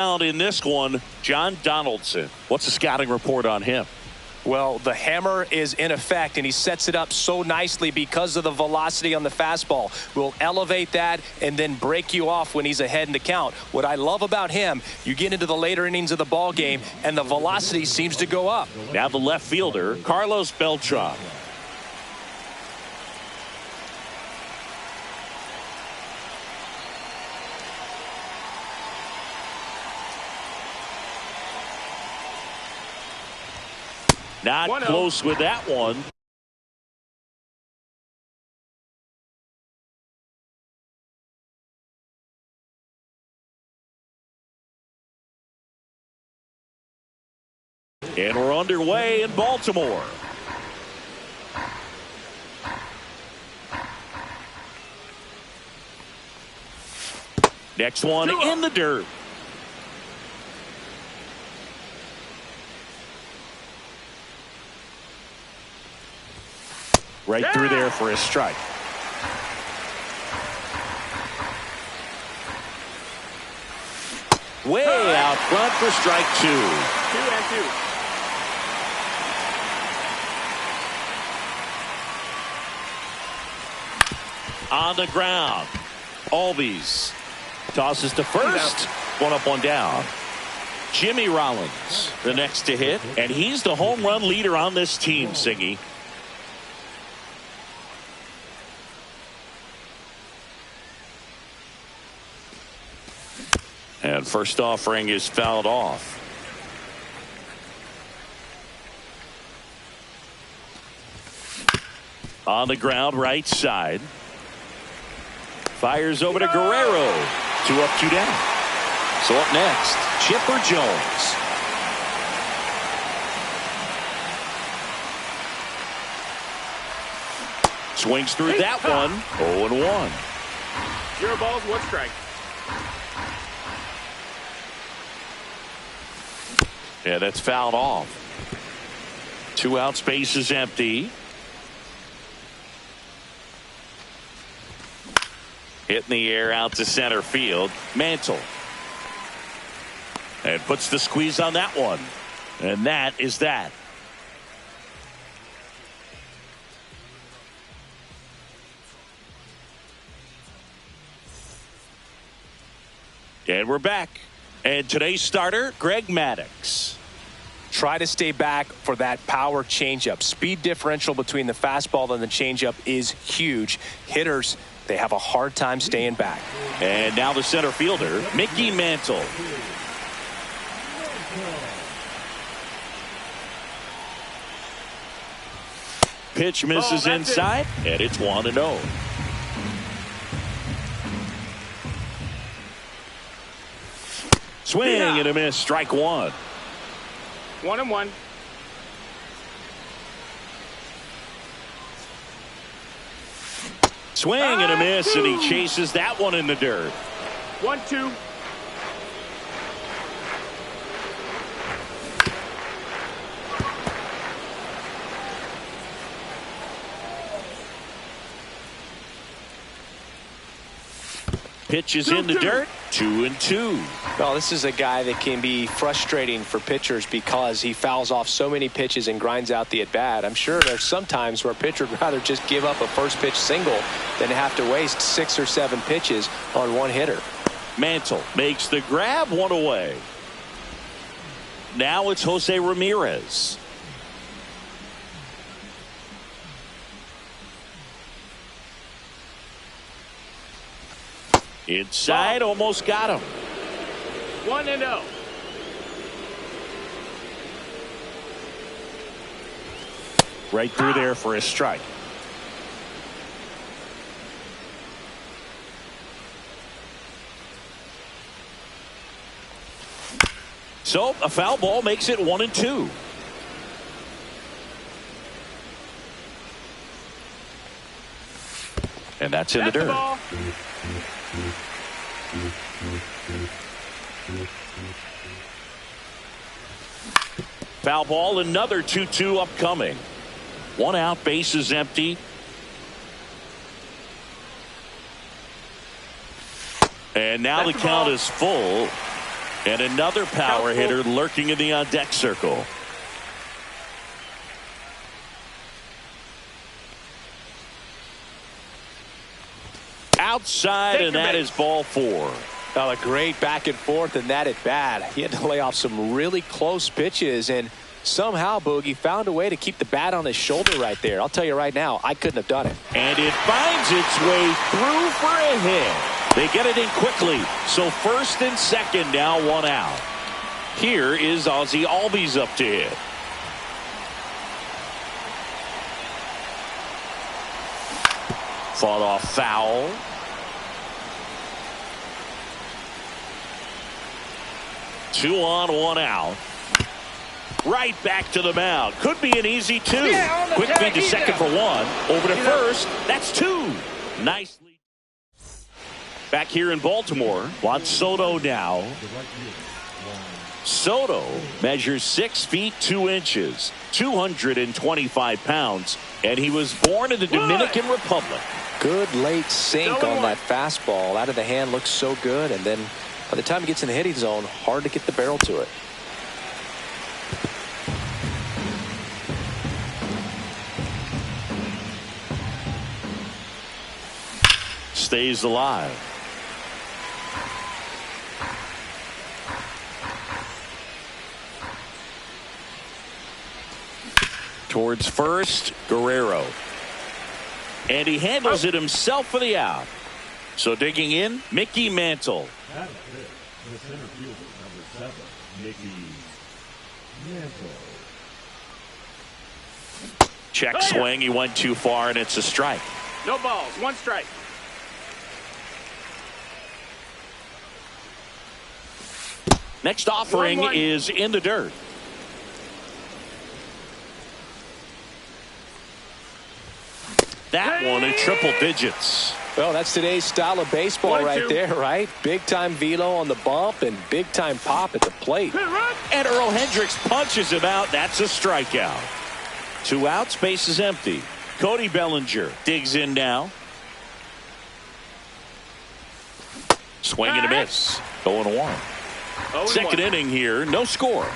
Out in this one, John Donaldson. What's the scouting report on him? Well, the hammer is in effect, and he sets it up so nicely because of the velocity on the fastball. Will elevate that and then break you off when he's ahead in the count. What I love about him, you get into the later innings of the ball game, and the velocity seems to go up. Now the left fielder, Carlos Beltran. Not close with that one. And we're underway in Baltimore. Next one in the dirt. Right through there for a strike. Way out front for strike two. 2-2. On the ground. Albies tosses to first. One up, one down. Jimmy Rollins, the next to hit, and he's the home run leader on this team, Siggy. And first offering is fouled off. On the ground, right side. Fires over to Guerrero. 2 up, 2 down. So up next, Chipper Jones. Swings through that one. 0-1. 0 balls, 1 strike. Yeah, that's fouled off. 2 outs, base is empty. Hit in the air out to center field. Mantle. And puts the squeeze on that one. And that is that. And we're back. And today's starter, Greg Maddux. Try to stay back for that power changeup. Speed differential between the fastball and the changeup is huge. Hitters, they have a hard time staying back. And now the center fielder, Mickey Mantle. Pitch misses inside, and it's 1-0. Swing and a miss, strike one. 1-1. Swing and a miss, and he chases that one in the dirt. 1-2. Pitches in the dirt. 2-2. Well, this is a guy that can be frustrating for pitchers because he fouls off so many pitches and grinds out the at-bat. I'm sure there's some times where a pitcher would rather just give up a first pitch single than have to waste 6 or 7 pitches on one hitter. Mantle makes the grab, one away. Now it's Jose Ramirez. Inside, almost got him. 1-0. Right through there for a strike. So a foul ball makes it 1-2. And that's in the dirt. Foul ball, another 2-2 upcoming. 1 out, base is empty. And now the count is full. And another power hitter lurking in the on-deck circle. Outside, and that is ball 4. A great back and forth, and that at bat. He had to lay off some really close pitches, and somehow Boogie found a way to keep the bat on his shoulder right there. I'll tell you right now, I couldn't have done it. And it finds its way through for a hit. They get it in quickly. So first and second, now 1 out. Here is Ozzie Albies up to hit. Fought off foul. Two on, 1 out. Right back to the mound. Could be an easy 2. Quick feed to second for 1. Over to first. That's 2. Nicely. Back here in Baltimore. Juan Soto now. Soto measures 6 feet 2 inches, 225 pounds, and he was born in the Dominican Republic. Good late sink on that fastball. Out of the hand, looks so good, and then by the time he gets in the hitting zone, hard to get the barrel to it. Stays alive. Towards first, Guerrero. And he handles it himself for the out. So digging in, Mickey Mantle. The center fielder, number 7, Mickey Mantle. Check swing. He went too far, and it's a strike. No balls. 1 strike. Next offering 1-1. is in the dirt. That one in triple digits. Well, that's today's style of baseball 1-2. right there, right? Big-time velo on the bump and big-time pop at the plate. And Earl Hendricks punches him out. That's a strikeout. 2 outs, base is empty. Cody Bellinger digs in now. Swing and a miss. 0-1. Second inning here, no score.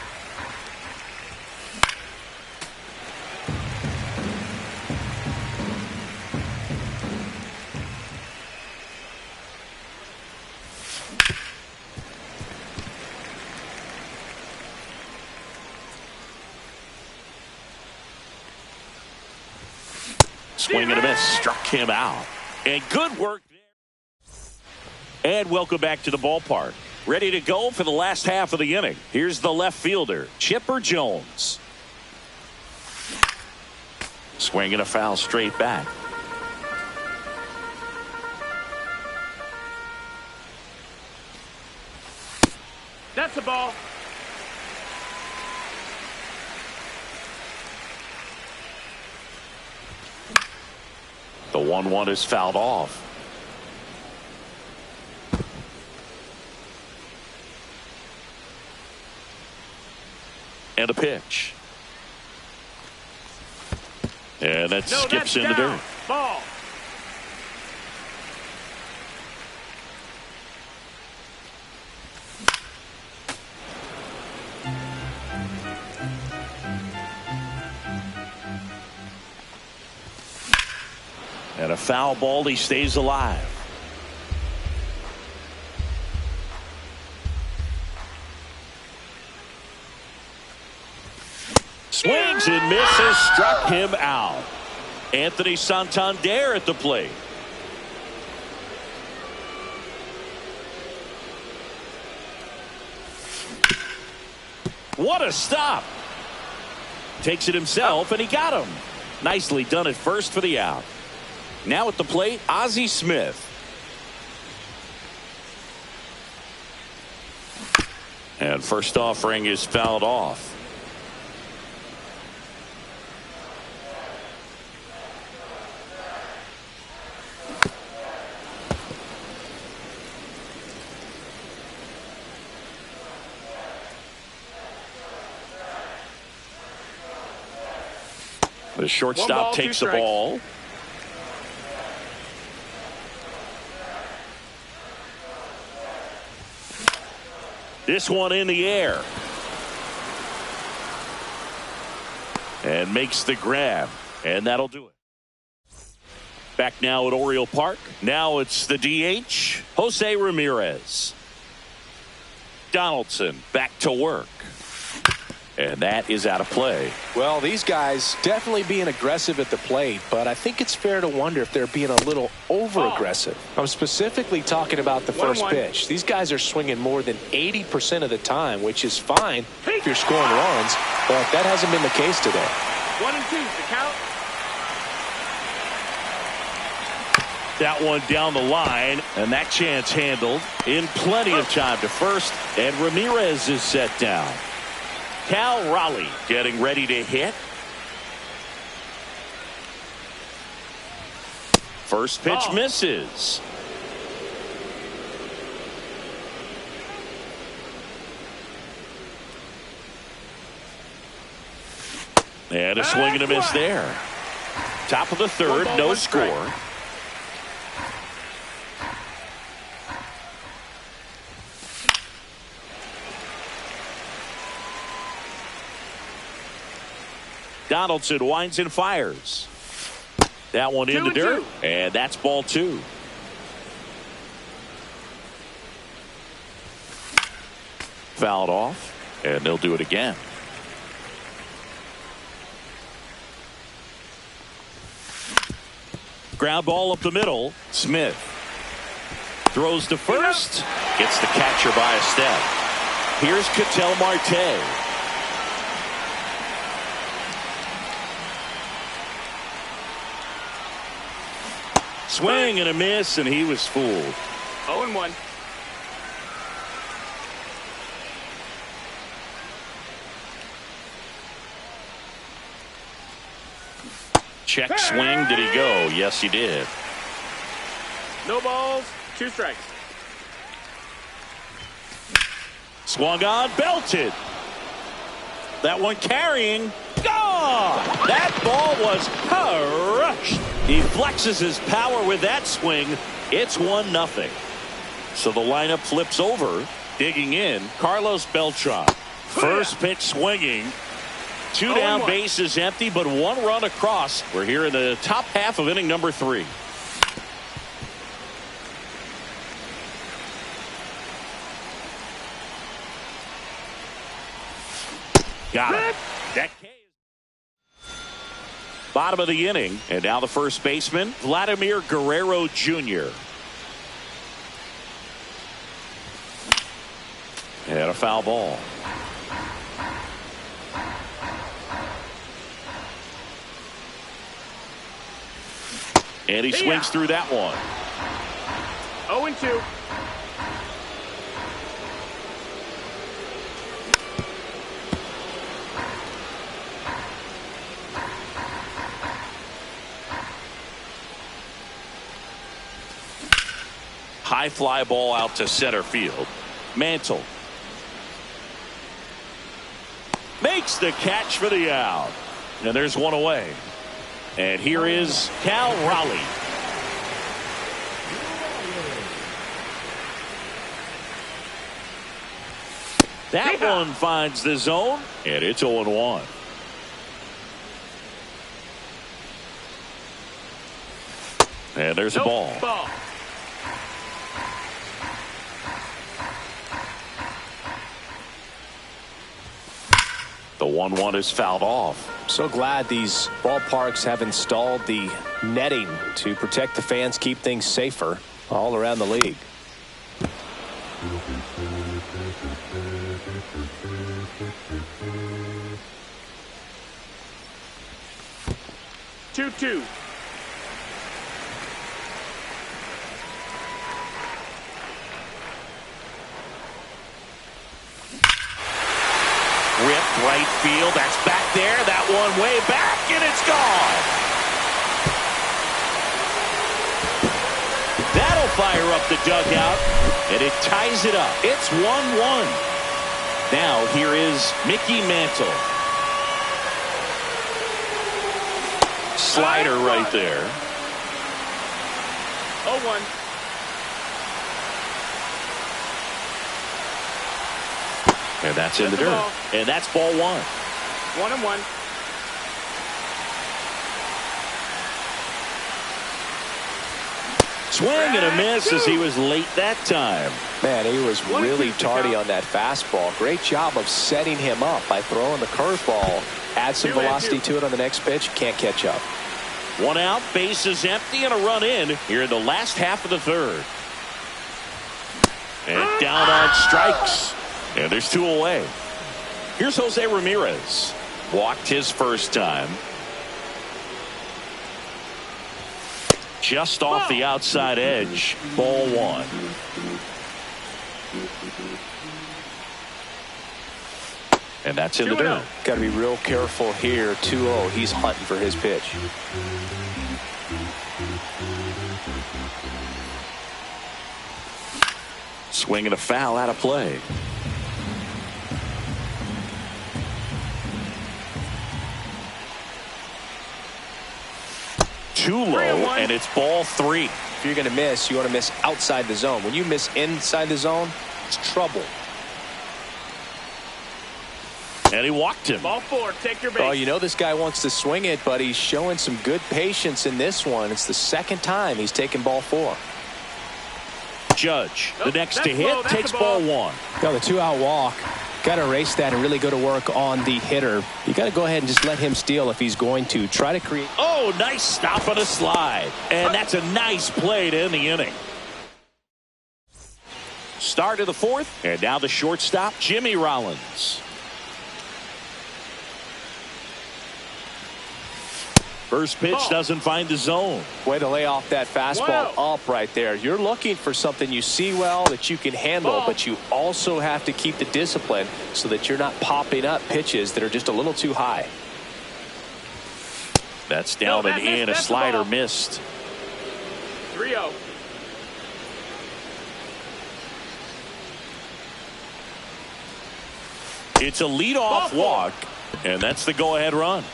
Swing and a miss. Struck him out. And good work there. And welcome back to the ballpark. Ready to go for the last half of the inning. Here's the left fielder, Chipper Jones. Swing and a foul straight back. That's a ball. The 1-1 is fouled off. And a pitch. And that skips in the dirt. Ball. And a foul ball. He stays alive. Swings and misses. Struck him out. Anthony Santander at the plate. What a stop. Takes it himself, and he got him. Nicely done at first for the out. Now at the plate, Ozzie Smith. And first offering is fouled off. The shortstop takes the ball. This one in the air. And makes the grab. And that'll do it. Back now at Oriole Park. Now it's the DH, Jose Ramirez. Donaldson back to work. And that is out of play. Well, these guys definitely being aggressive at the plate, but I think it's fair to wonder if they're being a little over-aggressive. I'm specifically talking about the first pitch. These guys are swinging more than 80% of the time, which is fine if you're scoring runs, but that hasn't been the case today. 1 and 2, the count. That one down the line, and that chance handled in plenty of time to first, and Ramirez is set down. Cal Raleigh getting ready to hit. First pitch misses. And a swing and a miss there. Top of the third, no score. Donaldson winds and fires. That one in the dirt, and that's ball 2. Fouled off, and they'll do it again. Ground ball up the middle. Smith throws to first, gets the catcher by a step. Here's Ketel Marte. Swing and a miss, and he was fooled. 0-1. Check swing. Did he go? Yes, he did. No balls, 2 strikes. Swung on, belted. That one carrying. Gone! That ball was crushed. He flexes his power with that swing. It's 1-0. So the lineup flips over. Digging in, Carlos Beltran. First pitch swinging. 2 down, bases empty, but 1 run across. We're here in the top half of inning number 3. Got it. That bottom of the inning, and now the first baseman, Vladimir Guerrero Jr. And a foul ball. And he swings through that one. 0-2. High fly ball out to center field. Mantle makes the catch for the out. And there's one away. And here is Cal Raleigh. That one finds the zone, and it's 0-1. And there's a ball. The 1-1 is fouled off. So glad these ballparks have installed the netting to protect the fans, keep things safer all around the league. Two. Ripped right field. That's back there. That one way back, and it's gone. That'll fire up the dugout, and it ties it up. It's 1-1. Now here is Mickey Mantle. Slider right there. 0-1. And that's in the That's the dirt. ball. And that's ball 1. 1-1. Swing and a miss as he was late that time. Man, he was 1-2 really to tardy count. on that fastball. Great job of setting him up by throwing the curveball. Add some 2-2. velocity to it on the next pitch. Can't catch up. 1 out, bases empty, and a run in here in the last half of the third. And down on strikes. And there's 2 away. Here's Jose Ramirez. Walked his first time. Just off the outside edge. Ball 1. And that's in the 2-0. dirt. Got to be real careful here. 2-0. He's hunting for his pitch. Swing and a foul out of play. Too low, 3-1. and it's ball 3. If you're going to miss, you want to miss outside the zone. When you miss inside the zone, it's trouble. And he walked him. Ball 4. Take your base. Oh, you know this guy wants to swing it, but he's showing some good patience in this one. It's the second time he's taken ball 4. Judge, the Nope, next that's to hit, low, that's takes a ball ball. 1. Got the 2-out walk. Got to erase that and really go to work on the hitter. You got to go ahead and just let him steal if he's going to. Try to create. Oh, nice stop on a slide. And that's a nice play to end the inning. Start of the 4th, and now the shortstop, Jimmy Rollins. First pitch Ball. doesn't find the zone. Way to lay off that fastball Wow. up right there. You're looking for something you see well that you can handle, Ball. but you also have to keep the discipline so that you're not popping up pitches that are just a little too high. That's down No, and that missed. in. A That's the slider ball. missed. 3-0. It's a leadoff Ball walk, and that's the go-ahead run.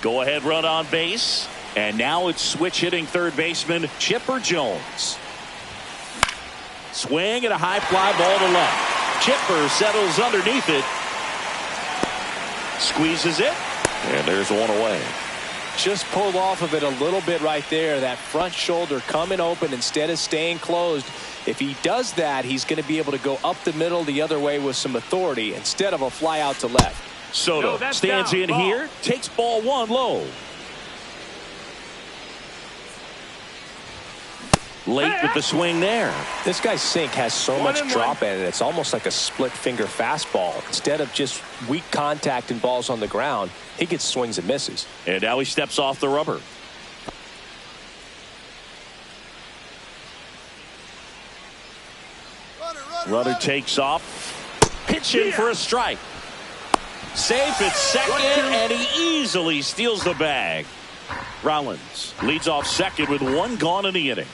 Go-ahead run on base, and now it's switch hitting third baseman Chipper Jones. Swing and a high fly ball to left. Chipper settles underneath it. Squeezes it, and there's 1 away. Just pulled off of it a little bit right there. That front shoulder coming open instead of staying closed. If he does that, he's going to be able to go up the middle the other way with some authority instead of a fly out to left. Soto No, that's stands down. in Ball. here, takes ball 1 low. Late with the swing there. This guy's sink has so 1-1. much drop in it. It's almost like a split finger fastball. Instead of just weak contact and balls on the ground, he gets swings and misses. And now he steps off the rubber. Runner takes off. Pitching for a strike. Safe at second, and he easily steals the bag. Rollins leads off second with 1 gone in the inning.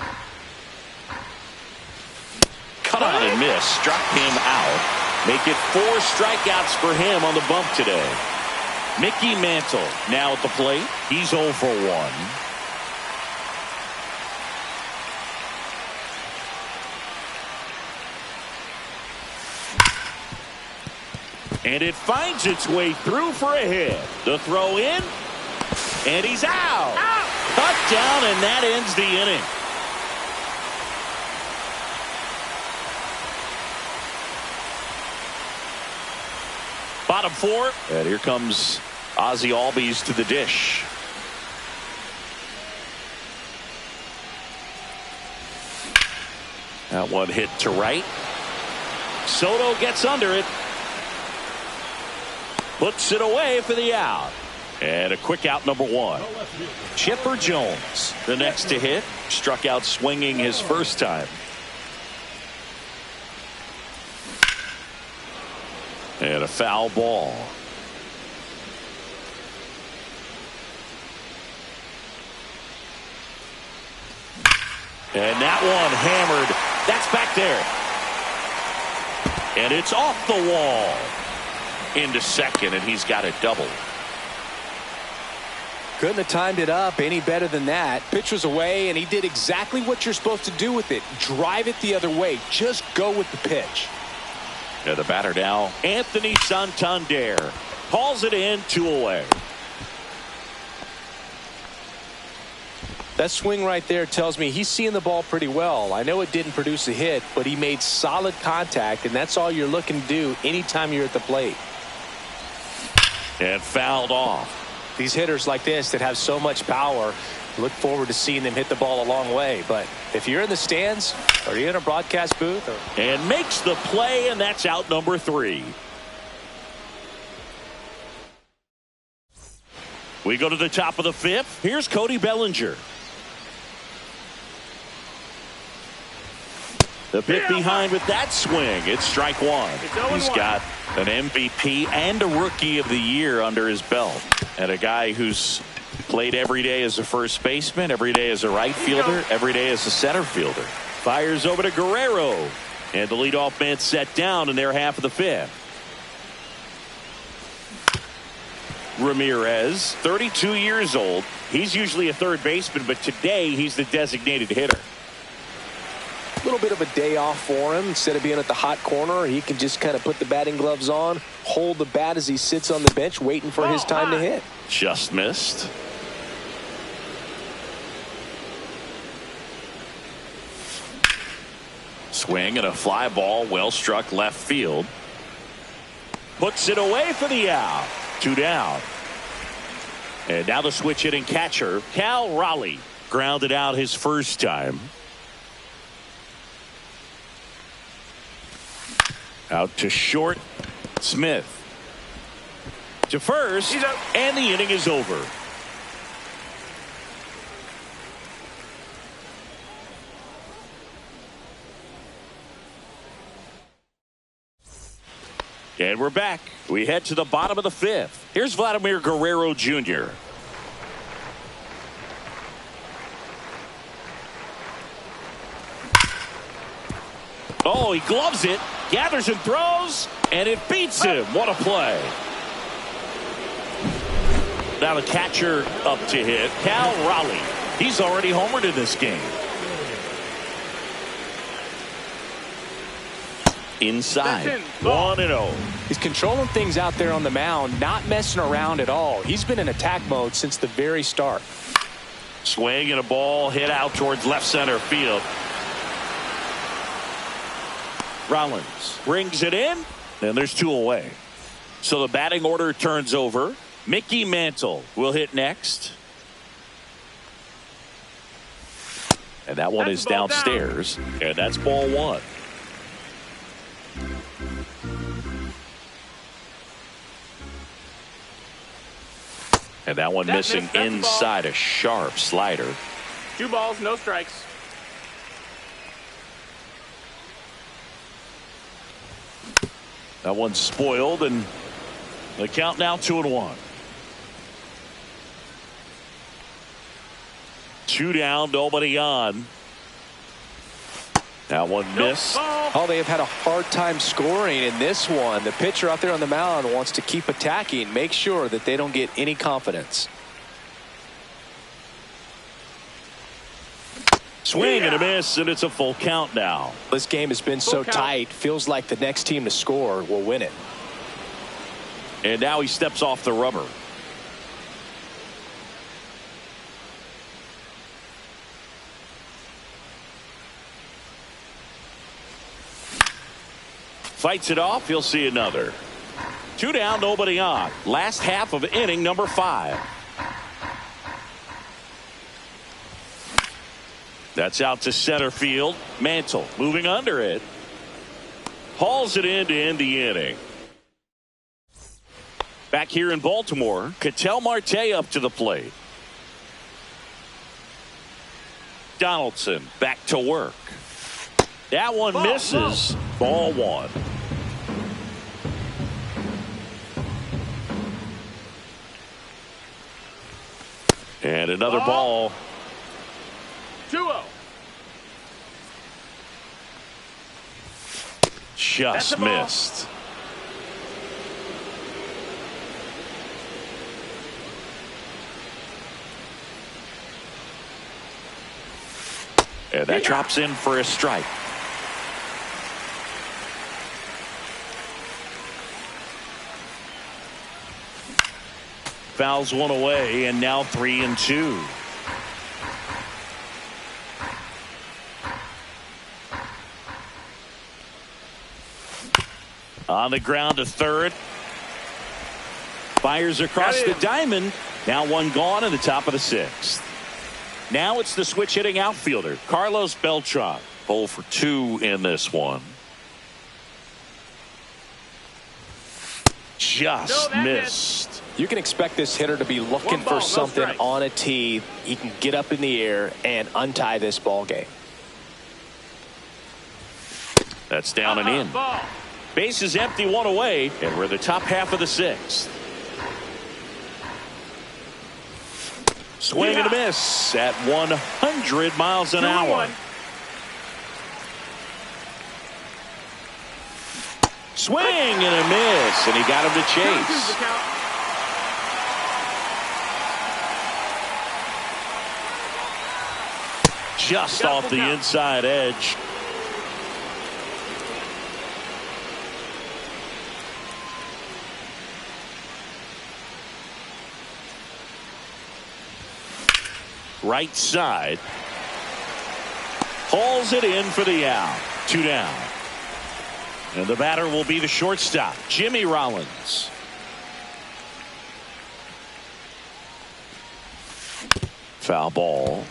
Cut on and miss. Struck him out. Make it 4 strikeouts for him on the bump today. Mickey Mantle now at the plate. He's 0 for 1. And it finds its way through for a hit. The throw in. And he's out. Cut down, and that ends the inning. Bottom 4. And here comes Ozzie Albies to the dish. That one hit to right. Soto gets under it. Puts it away for the out. And a quick out, number 1. Chipper Jones, the next to hit. Struck out swinging his first time. And a foul ball. And that one hammered. That's back there. And it's off the wall. Into second, and he's got it double. Couldn't have timed it up any better than that. Pitch was away, and he did exactly what you're supposed to do with it. Drive it the other way. Just go with the pitch. And the batter now, Anthony Santander. Hauls it in, 2 away. That swing right there tells me he's seeing the ball pretty well. I know it didn't produce a hit, but he made solid contact, and that's all you're looking to do anytime you're at the plate. And fouled off. These hitters like this that have so much power, look forward to seeing them hit the ball a long way. But if you're in the stands, are you in a broadcast booth? And makes the play, and that's out number 3. We go to the top of the 5th. Here's Cody Bellinger. The pick behind with that swing. It's strike 1. He's got an MVP and a Rookie of the Year under his belt. And a guy who's played every day as a first baseman, every day as a right fielder, every day as a center fielder. Fires over to Guerrero. And the leadoff man set down in their half of the 5th. Ramirez, 32 years old. He's usually a third baseman, but today he's the designated hitter. A little bit of a day off for him. Instead of being at the hot corner, he can just kind of put the batting gloves on, hold the bat as he sits on the bench waiting for his time to hit. Just missed. Swing and a fly ball, well struck left field. Puts it away for the out. 2 down. And now the switch hitting catcher, Cal Raleigh, grounded out his first time. Out to short, Smith. To first, and the inning is over. And we're back. We head to the bottom of the 5th. Here's Vladimir Guerrero Jr. Oh, he gloves it, gathers and throws, and it beats him. What a play. Now the catcher up to hit, Cal Raleigh. He's already homered in this game. Inside, 1-0. He's controlling things out there on the mound, not messing around at all. He's been in attack mode since the very start. Swing and a ball hit out towards left center field. Rollins brings it in, and there's 2 away. So the batting order turns over. Mickey Mantle will hit next. And that one is downstairs, and that's ball 1. And that one missing inside, a sharp slider. 2 balls, no strikes. That one's spoiled, and the count now 2-1. 2 down, nobody on. That one missed. Oh, they have had a hard time scoring in this one. The pitcher out there on the mound wants to keep attacking, make sure that they don't get any confidence. Swing and a miss, and it's a full count now. This game has been so tight, feels like the next team to score will win it. And now he steps off the rubber. Fights it off. He'll see another. 2 down, nobody on. Last half of inning number 5. That's out to center field. Mantle moving under it. Hauls it in to end the inning. Back here in Baltimore, Ketel Marte up to the plate. Donaldson back to work. That one misses. Ball 1. And another ball. 2-0. Just missed. And that drops in for a strike. Fouls one away, and now 3-2. On the ground to third. Fires across the diamond. Now one gone in the top of the sixth. Now it's the switch hitting outfielder, Carlos Beltran. 0 for 2 in this one. Just missed. You can expect this hitter to be looking for something on a tee. He can get up in the air and untie this ball game. That's down and in. Base is empty, one away, and we're in the top half of the sixth. Swing and a miss at 100 miles an hour. Swing and a miss, and he got him to chase. Just off the inside edge. Right side. Hauls it in for the out. 2 down. And the batter will be the shortstop, Jimmy Rollins. Foul ball.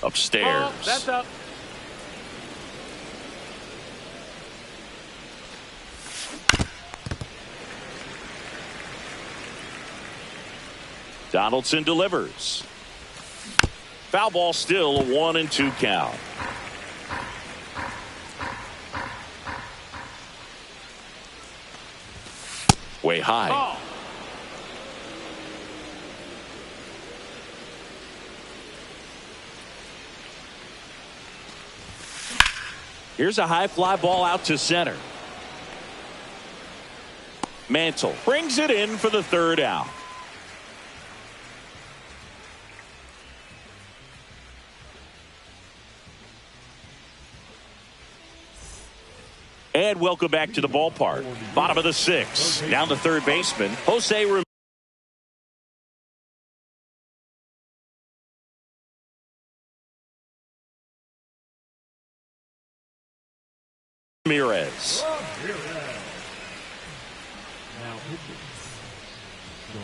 Upstairs. That's up. Donaldson delivers. Foul ball, still a 1-2 count. Way high. Ball. Here's a high fly ball out to center. Mantle brings it in for the third out. And welcome back to the ballpark. Bottom of the sixth. Down the third baseman, Jose Ramirez. Now pitching. Sean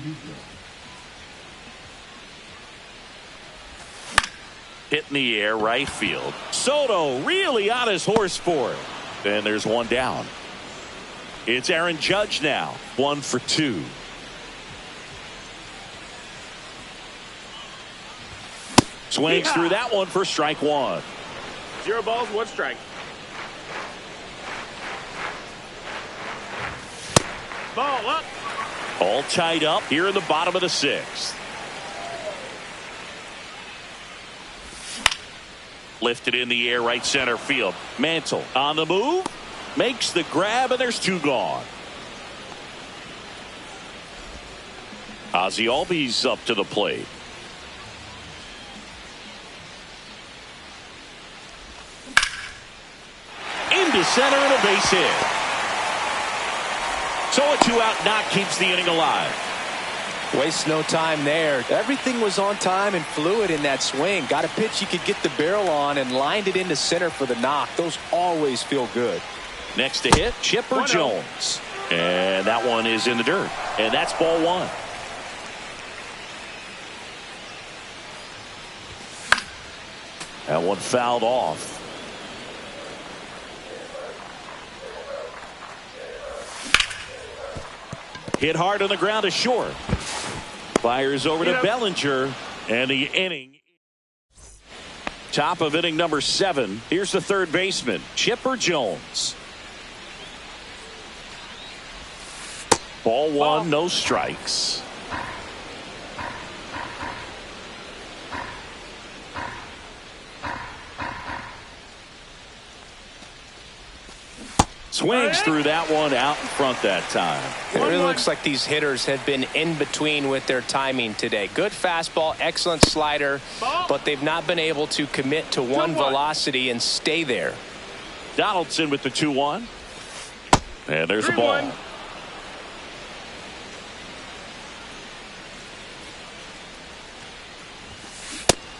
Newcomb. Hit in the air, right field. Soto really on his horse for it. And there's one down. It's Aaron Judge now. 1 for 2. Swings through that one for strike 1. 0 balls, 1 strike. Ball up. All tied up here in the bottom of the sixth. Lifted in the air, right center field. Mantle on the move. Makes the grab, and there's 2 gone. Ozzie Albies up to the plate. Into center and a base hit. So a 2-out knock keeps the inning alive. Waste no time there. Everything was on time and fluid in that swing. Got a pitch you could get the barrel on and lined it into center for the knock. Those always feel good. Next to hit, Chipper Jones. And that one is in the dirt. And that's ball 1. That one fouled off. Hit hard on the ground to short. Fires over to Bellinger, and the inning. Top of inning number 7. Here's the third baseman, Chipper Jones. Ball 1, no strikes. Swings through that one out in front that time. It really looks like these hitters have been in between with their timing today. Good fastball, excellent slider, but they've not been able to commit to one velocity and stay there. Donaldson with the 2-1. And there's the ball. 3-1.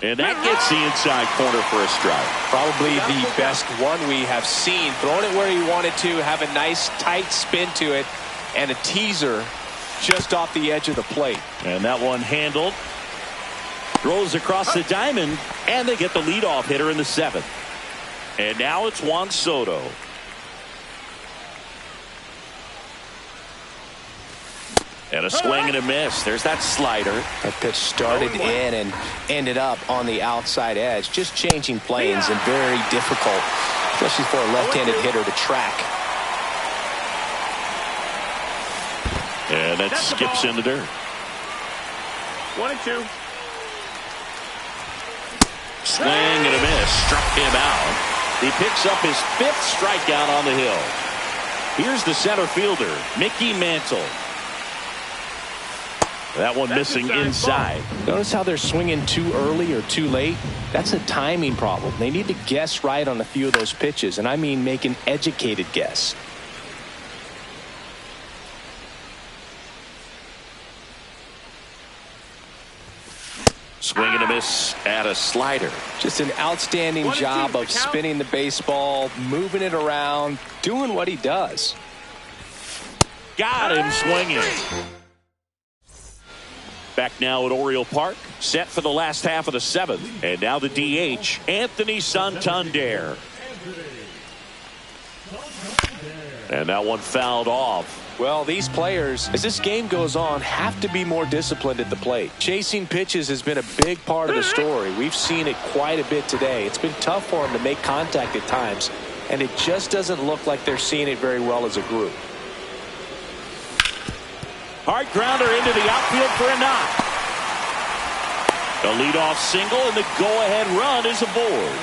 And that gets the inside corner for a strike. Probably the best one we have seen. Throwing it where he wanted to, have a nice tight spin to it, and a teaser just off the edge of the plate. And that one handled. Throws across the diamond, and they get the leadoff hitter in the 7th. And now it's Juan Soto. And a swing and a miss. There's that slider. That pitch started in and ended up on the outside edge. Just changing planes and very difficult, especially for a left-handed hitter to track. And that skips in the dirt. 1-2. Swing and a miss. Struck him out. He picks up his 5th strikeout on the hill. Here's the center fielder, Mickey Mantle. That one missing inside. Notice how they're swinging too early or too late? That's a timing problem. They need to guess right on a few of those pitches, and I mean make an educated guess. Swing and a miss at a slider. Just an outstanding job of spinning the baseball, moving it around, doing what he does. Got him swinging. Back now at Oriole Park, set for the last half of the 7th. And now the DH, Anthony Santander. And that one fouled off. Well, these players, as this game goes on, have to be more disciplined at the plate. Chasing pitches has been a big part of the story. We've seen it quite a bit today. It's been tough for them to make contact at times, and it just doesn't look like they're seeing it very well as a group. Hard grounder into the outfield for a knock. The leadoff single, and the go-ahead run is aboard.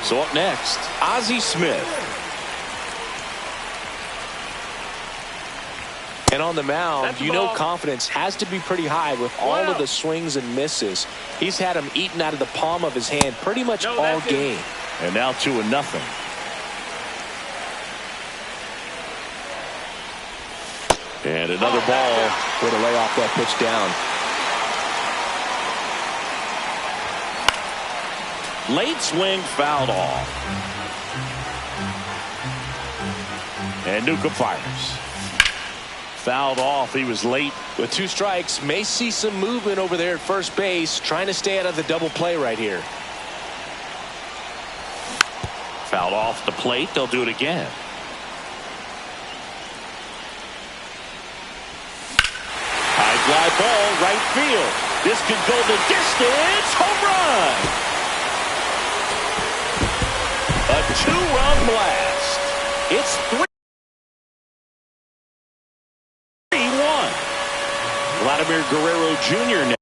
So up next, Ozzie Smith. And on the mound, you know confidence has to be pretty high with all of the swings and misses. He's had them eaten out of the palm of his hand pretty much all game. And now 2-0. And another ball. Way to lay off that pitch down. Late swing fouled off. And Nuka fires. Fouled off. He was late. With 2 strikes, may see some movement over there at first base, trying to stay out of the double play right here. Fouled off the plate. They'll do it again. High fly ball, right field. This could go the distance. Home run. A 2-run blast. It's 3-1. Vladimir Guerrero Jr.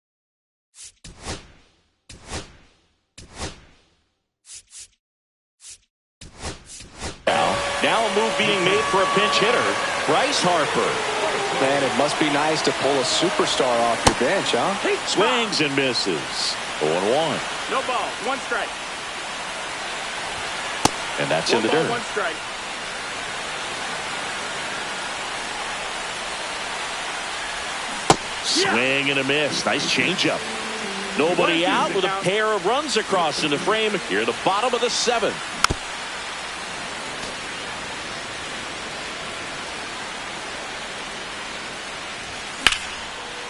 Now a move being made for a pinch hitter, Bryce Harper. Man, it must be nice to pull a superstar off your bench, huh? Swings and misses. 0-1. No ball. 1 strike. And that's in the dirt. 1 strike. Swing and a miss. Nice changeup. Nobody out with a pair of runs across in the frame here at the bottom of the 7th.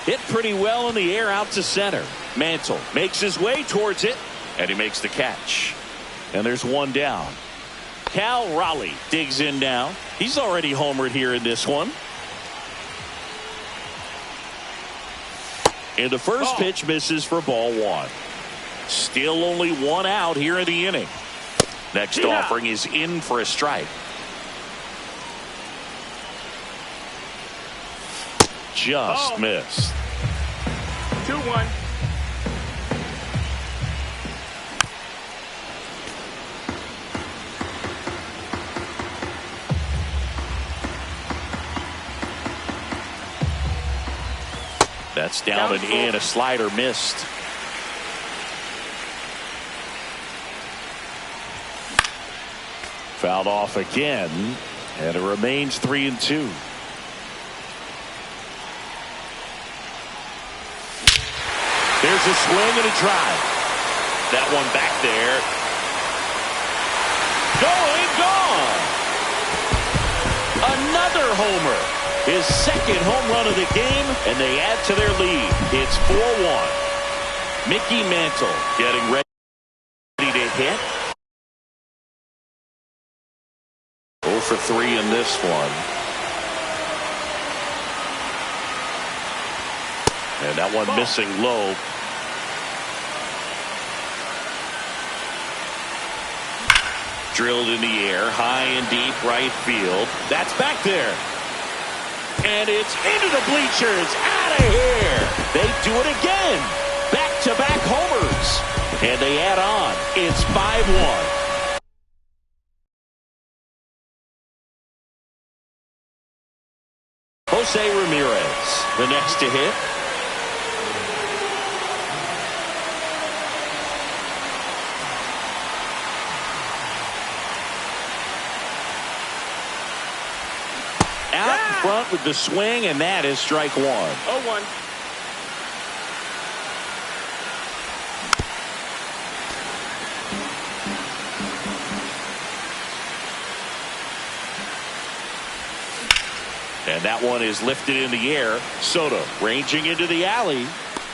Hit pretty well in the air out to center. Mantle makes his way towards it, and he makes the catch. And there's 1 down. Cal Raleigh digs in now. He's already homered here in this one. And the first pitch misses for ball 1. Still only 1 out here in the inning. Next offering is in for a strike. Just missed. 2-1. That's down and in. A slider missed. Fouled off again, and it remains 3-2. There's a swing and a drive. That one back there. Going, gone. Another homer. His second home run of the game, and they add to their lead. It's 4-1. Mickey Mantle getting ready to hit. 0 for 3 in this one. And that one missing low. Drilled in the air, high and deep right field. That's back there. And it's into the bleachers. Out of here. They do it again. Back-to-back homers. And they add on. It's 5-1. Jose Ramirez, the next to hit. Out in front with the swing, and that is strike 1. 0-1. And that one is lifted in the air. Soto ranging into the alley.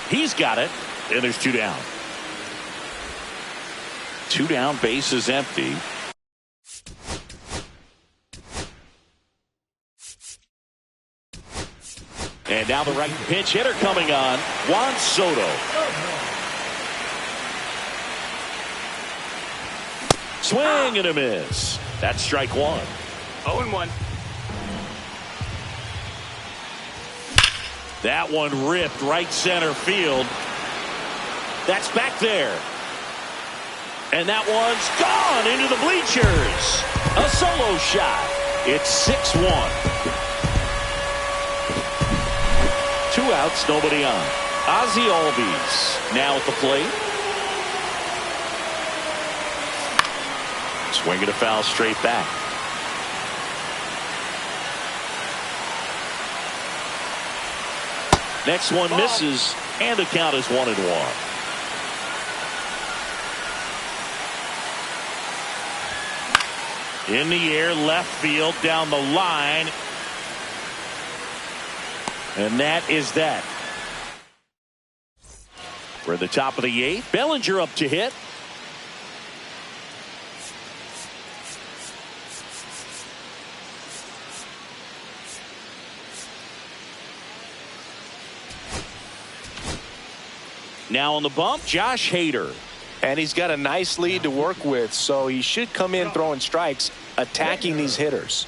He's got it. And there's 2 down. 2 down, base is empty. And now the right pinch hitter coming on. Juan Soto. Swing and a miss. That's strike 1. 0-1. That one ripped right center field. That's back there. And that one's gone into the bleachers. A solo shot. It's 6-1. 2 outs, nobody on. Ozzie Albies now at the plate. Swinging a foul straight back. Next one misses, and the count is 1-1. In the air, left field, down the line. And that is that. We're at the top of the 8th. Bellinger up to hit. Now on the bump, Josh Hader. And he's got a nice lead to work with, so he should come in throwing strikes, attacking these hitters.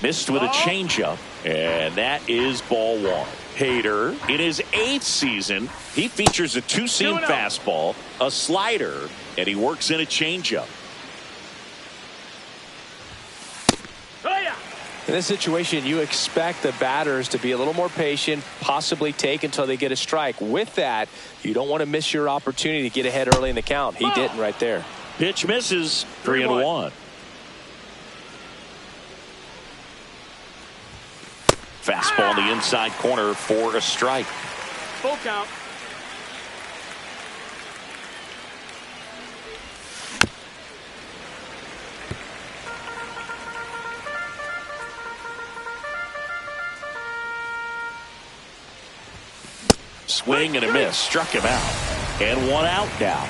Missed with a changeup, and that is ball 1. Hader, in his 8th season, he features a 2-seam fastball, a slider, and he works in a changeup. In this situation, you expect the batters to be a little more patient, possibly take until they get a strike. With that, you don't want to miss your opportunity to get ahead early in the count. He didn't right there. Pitch misses. 3-1. Fastball in the inside corner for a strike. Full count. Swing and a miss. Struck him out. And 1 out now.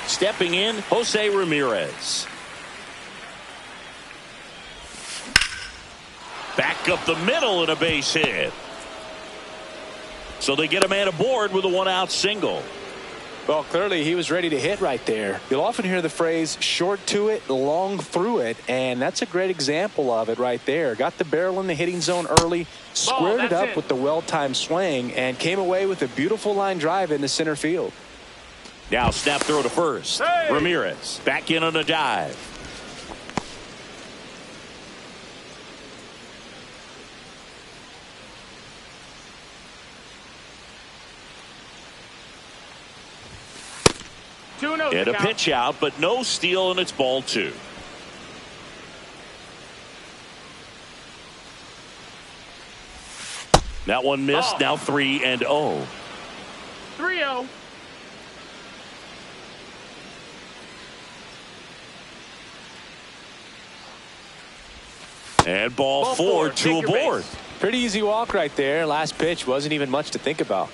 Stepping in, Jose Ramirez. Back up the middle and a base hit. So they get a man aboard with a 1-out single. Well, clearly he was ready to hit right there. You'll often hear the phrase short to it, long through it, and that's a great example of it right there. Got the barrel in the hitting zone early, squared it up with the well-timed swing, and came away with a beautiful line drive into center field. Now snap throw to first. Ramirez back in on a dive. 2-0 And the a count. pitch out, but no steal, and it's ball 2. That one missed. Oh. Now 3-0. 3-0. And ball Ball 4, four. 2 Take your aboard. base. Pretty easy walk right there. Last pitch wasn't even much to think about.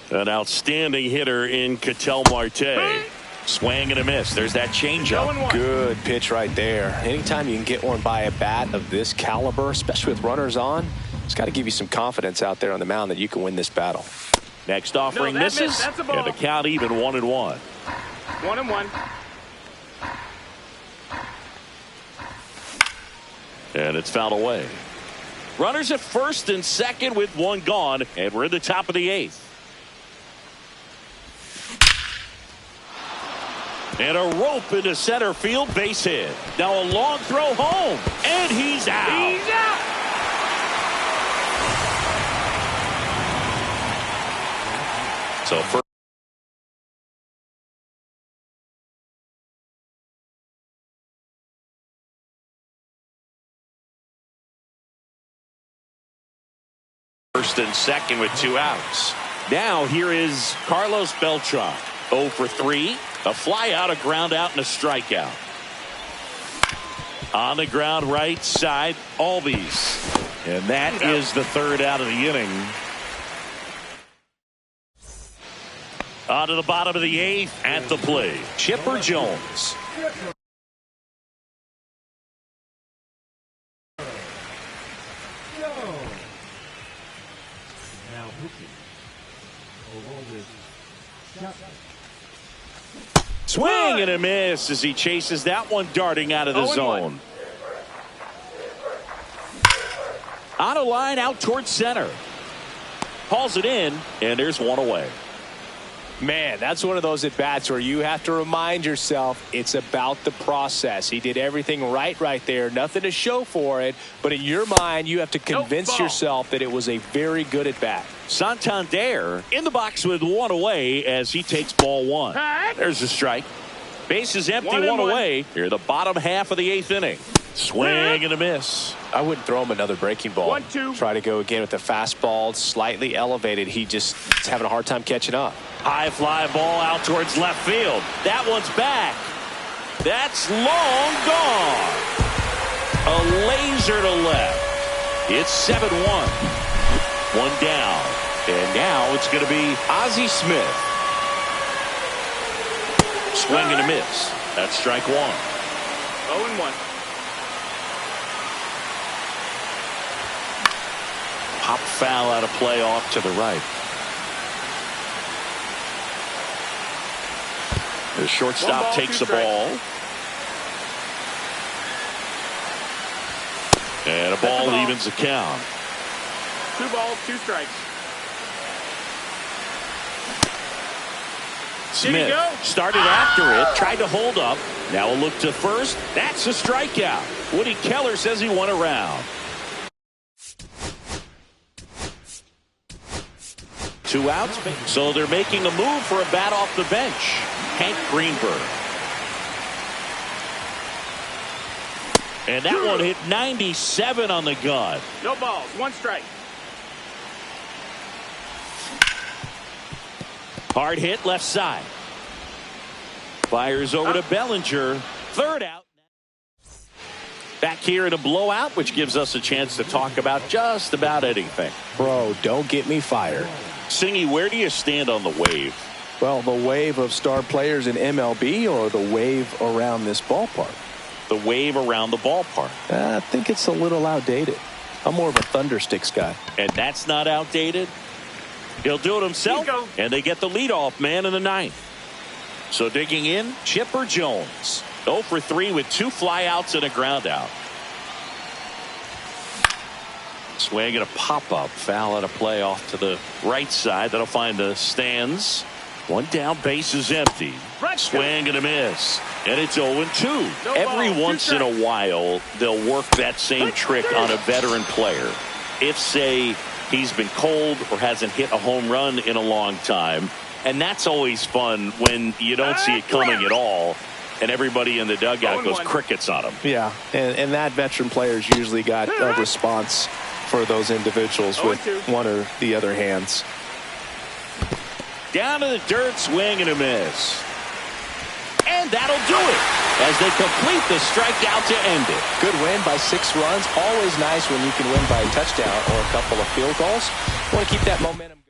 An outstanding hitter in Ketel Marte. Swing and a miss. There's that changeup. 0-1. Good pitch right there. Anytime you can get one by a bat of this caliber, especially with runners on, it's got to give you some confidence out there on the mound that you can win this battle. Next offering No, that misses. missed. That's a ball. And the count even 1-1. 1-1. And it's fouled away. Runners at first and second with one gone, and we're in the top of the 8th. And a rope into center field, base hit. Now a long throw home, and he's out. He's out. So first and second with 2 outs. Now here is Carlos Beltran. 0 for 3. A fly out, a ground out, and a strikeout. On the ground right side, Albies. And that is the 3rd out of the inning. On to the bottom of the 8th at the plate, Chipper Jones. Now pitching. Aroldis Chapman. Swing and a miss as he chases that one darting out of the 0-1. zone. On a line out towards center. Hauls it in, and there's one away. Man, that's one of those at-bats where you have to remind yourself it's about the process. He did everything right there. Nothing to show for it. But in your mind, you have to convince ball. yourself that it was a very good at-bat. Santander in the box with one away as he takes ball 1. Heck. There's a strike. Base is empty, 1-1. away. Here, the bottom half of the 8th inning. Swing and a miss. I wouldn't throw him another breaking ball. 1-2. Try to go again with the fastball, slightly elevated. He just is having a hard time catching up. High fly ball out towards left field. That one's back. That's long gone. A laser to left. It's 7-1. One down. And now it's going to be Ozzie Smith. Swing and a miss. That's strike 1. 0-1. Pop foul out of play off to the right. The shortstop 1 ball, takes 2 the ball. And a ball ball. evens the count. 2 balls, 2 strikes. Smith go. started after it, tried to hold up. Now a look to first. That's a strikeout. Woody Keller says he won a round. 2 outs. So they're making a move for a bat off the bench. Hank Greenberg. And that one hit 97 on the gun. No balls, 1 strike. Hard hit left side. Fires over to Bellinger. 3rd out. Back here in a blowout, which gives us a chance to talk about just about anything. Bro, don't get me fired. Singy, where do you stand on the wave? Well, the wave of star players in MLB or the wave around this ballpark? The wave around the ballpark. I think it's a little outdated. I'm more of a Thundersticks guy. And that's not outdated. He'll do it himself, Nico. and they get the leadoff man in the 9th. So digging in, Chipper Jones. 0 for 3 with 2 flyouts and a ground out. Swing and a pop-up. Foul out of play off to the right side. That'll find the stands. 1 down, base is empty. Right. Swing and a miss. And it's 0-2. No Every ball, 2 once in a strikes. while, they'll work that same trick on a veteran player. If, say, he's been cold or hasn't hit a home run in a long time, And that's always fun when you don't see it coming at all, and everybody in the dugout goes crickets on them. Yeah, and that veteran player's usually got a response for those individuals with one or the other hands. Down to the dirt, swing and a miss. And that'll do it as they complete the strikeout to end it. Good win by 6 runs. Always nice when you can win by a touchdown or a couple of field goals. Want to keep that momentum.